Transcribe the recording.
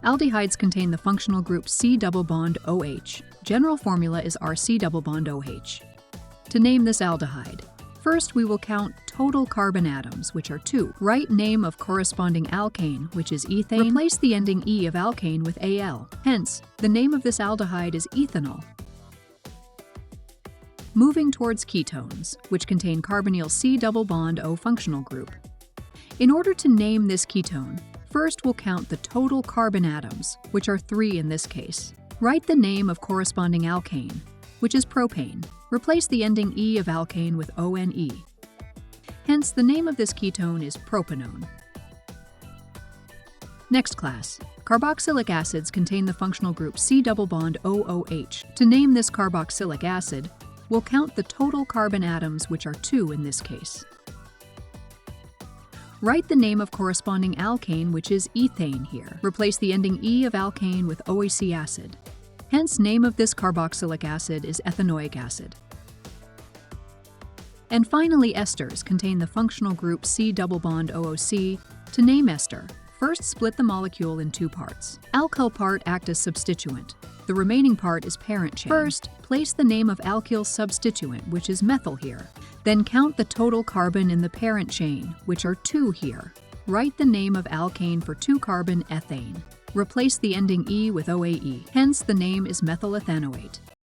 Aldehydes contain the functional group C double bond OH. General formula is RC double bond OH. To name this aldehyde, first we will count total carbon atoms, which are 2. Write name of corresponding alkane, which is ethane. Replace the ending E of alkane with Al. Hence, the name of this aldehyde is ethanol. Moving towards ketones, which contain carbonyl C double bond O functional group. In order to name this ketone, first we'll count the total carbon atoms, which are 3 in this case. Write the name of corresponding alkane, which is propane. Replace the ending E of alkane with ONE. Hence, the name of this ketone is propanone. Next class. Carboxylic acids contain the functional group C double bond OOH. To name this carboxylic acid, we'll count the total carbon atoms, which are 2 in this case. Write the name of corresponding alkane, which is ethane here. Replace the ending E of alkane with OAC acid. Hence, name of this carboxylic acid is ethanoic acid. And finally, esters contain the functional group C double bond OOC. To name ester, first split the molecule in 2 parts. Alkyl part act as substituent. The remaining part is parent chain. First, place the name of alkyl substituent, which is methyl here. Then count the total carbon in the parent chain, which are 2 here. Write the name of alkane for 2-carbon ethane. Replace the ending E with OAE. Hence, the name is methyl ethanoate.